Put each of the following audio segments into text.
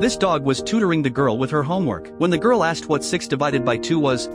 This dog was tutoring the girl with her homework. When the girl asked what 6 divided by 2 was,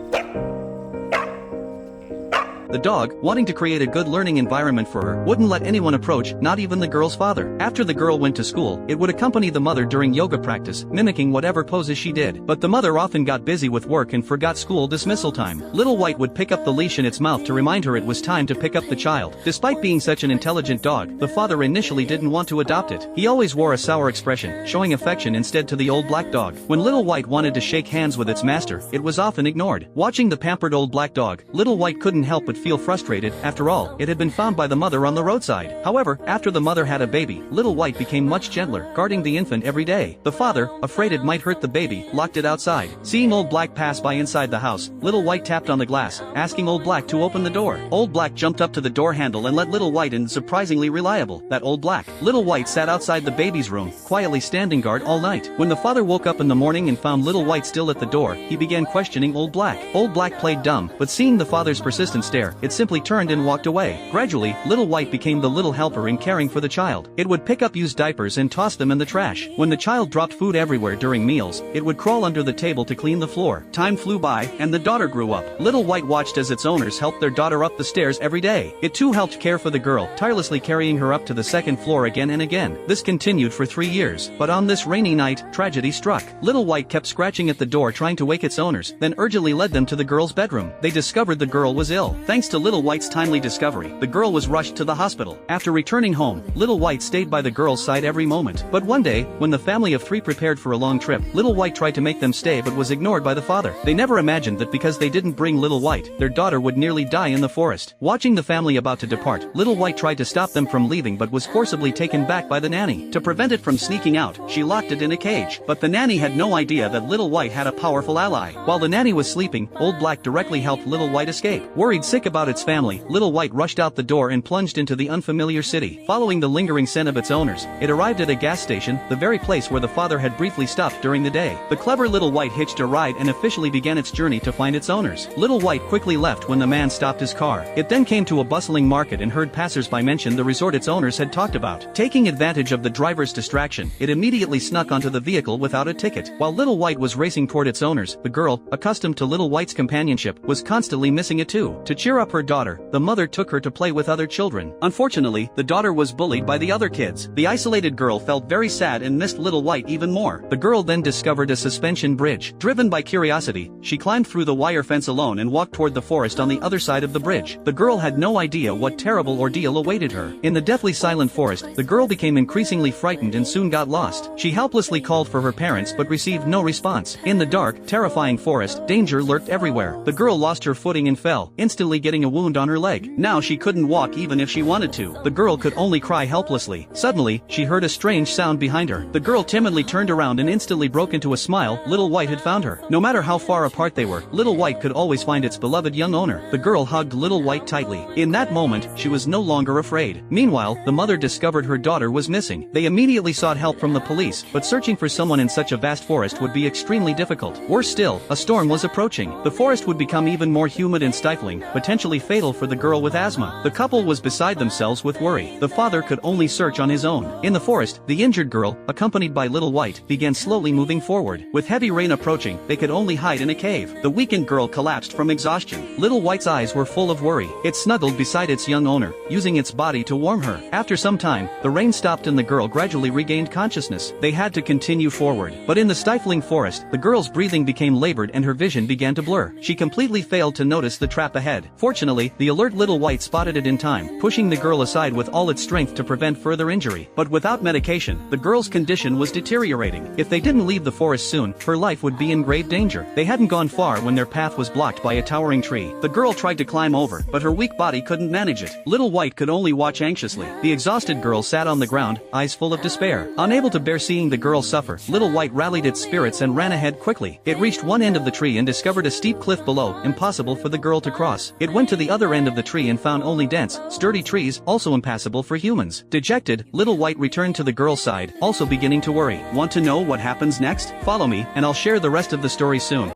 the dog, wanting to create a good learning environment for her, wouldn't let anyone approach, not even the girl's father. After the girl went to school, it would accompany the mother during yoga practice, mimicking whatever poses she did. But the mother often got busy with work and forgot school dismissal time. Little White would pick up the leash in its mouth to remind her it was time to pick up the child. Despite being such an intelligent dog, the father initially didn't want to adopt it. He always wore a sour expression, showing affection instead to the old black dog. When Little White wanted to shake hands with its master, it was often ignored. Watching the pampered old black dog, Little White couldn't help but feel frustrated. After all, it had been found by the mother on the roadside. However, after the mother had a baby, Little White became much gentler, guarding the infant every day. The father, afraid it might hurt the baby, locked it outside. Seeing Old Black pass by inside the house, Little White tapped on the glass, asking Old Black to open the door. Old Black jumped up to the door handle and let Little White in. Surprisingly reliable, that Old Black. Little White sat outside the baby's room, quietly standing guard all night. When the father woke up in the morning and found Little White still at the door, he began questioning Old Black. Old Black played dumb, but seeing the father's persistent stare, it simply turned and walked away. Gradually, Little White became the little helper in caring for the child. It would pick up used diapers and toss them in the trash. When the child dropped food everywhere during meals, it would crawl under the table to clean the floor. Time flew by, and the daughter grew up. Little White watched as its owners helped their daughter up the stairs every day. It too helped care for the girl, tirelessly carrying her up to the second floor again and again. This continued for 3 years, but on this rainy night, tragedy struck. Little White kept scratching at the door trying to wake its owners, then urgently led them to the girl's bedroom. They discovered the girl was ill. Thanks to Little White's timely discovery, the girl was rushed to the hospital. After returning home, Little White stayed by the girl's side every moment. But one day, when the family of 3 prepared for a long trip, Little White tried to make them stay but was ignored by the father. They never imagined that because they didn't bring Little White, their daughter would nearly die in the forest. Watching the family about to depart, Little White tried to stop them from leaving but was forcibly taken back by the nanny. To prevent it from sneaking out, she locked it in a cage. But the nanny had no idea that Little White had a powerful ally. While the nanny was sleeping, Old Black directly helped Little White escape. Worried sick about its family, Little White rushed out the door and plunged into the unfamiliar city. Following the lingering scent of its owners, it arrived at a gas station, the very place where the father had briefly stopped during the day. The clever Little White hitched a ride and officially began its journey to find its owners. Little White quickly left when the man stopped his car. It then came to a bustling market and heard passers-by mention the resort its owners had talked about. Taking advantage of the driver's distraction, it immediately snuck onto the vehicle without a ticket. While Little White was racing toward its owners, the girl, accustomed to Little White's companionship, was constantly missing it too. To cheer up her daughter, the mother took her to play with other children. Unfortunately, the daughter was bullied by the other kids. The isolated girl felt very sad and missed Little White even more. The girl then discovered a suspension bridge. Driven by curiosity, she climbed through the wire fence alone and walked toward the forest on the other side of the bridge. The girl had no idea what terrible ordeal awaited her. In the deathly silent forest, the girl became increasingly frightened and soon got lost. She helplessly called for her parents but received no response. In the dark, terrifying forest, danger lurked everywhere. The girl lost her footing and fell, instantly getting a wound on her leg. Now she couldn't walk even if she wanted to. The girl could only cry helplessly. Suddenly, she heard a strange sound behind her. The girl timidly turned around and instantly broke into a smile. Little White had found her. No matter how far apart they were, Little White could always find its beloved young owner. The girl hugged Little White tightly. In that moment, she was no longer afraid. Meanwhile, the mother discovered her daughter was missing. They immediately sought help from the police, but searching for someone in such a vast forest would be extremely difficult. Worse still, a storm was approaching. The forest would become even more humid and stifling, potentially fatal for the girl with asthma. The couple was beside themselves with worry. The father could only search on his own. In the forest, the injured girl, accompanied by Little White, began slowly moving forward. With heavy rain approaching, they could only hide in a cave. The weakened girl collapsed from exhaustion. Little White's eyes were full of worry. It snuggled beside its young owner, using its body to warm her. After some time, the rain stopped and the girl gradually regained consciousness. They had to continue forward. But in the stifling forest, the girl's breathing became labored and her vision began to blur. She completely failed to notice the trap ahead. Fortunately, the alert Little White spotted it in time, pushing the girl aside with all its strength to prevent further injury. But without medication, the girl's condition was deteriorating. If they didn't leave the forest soon, her life would be in grave danger. They hadn't gone far when their path was blocked by a towering tree. The girl tried to climb over, but her weak body couldn't manage it. Little White could only watch anxiously. The exhausted girl sat on the ground, eyes full of despair. Unable to bear seeing the girl suffer, Little White rallied its spirits and ran ahead quickly. It reached one end of the tree and discovered a steep cliff below, impossible for the girl to cross. It went to the other end of the tree and found only dense, sturdy trees, also impassable for humans. Dejected, Little White returned to the girl's side, also beginning to worry. Want to know what happens next? Follow me, and I'll share the rest of the story soon.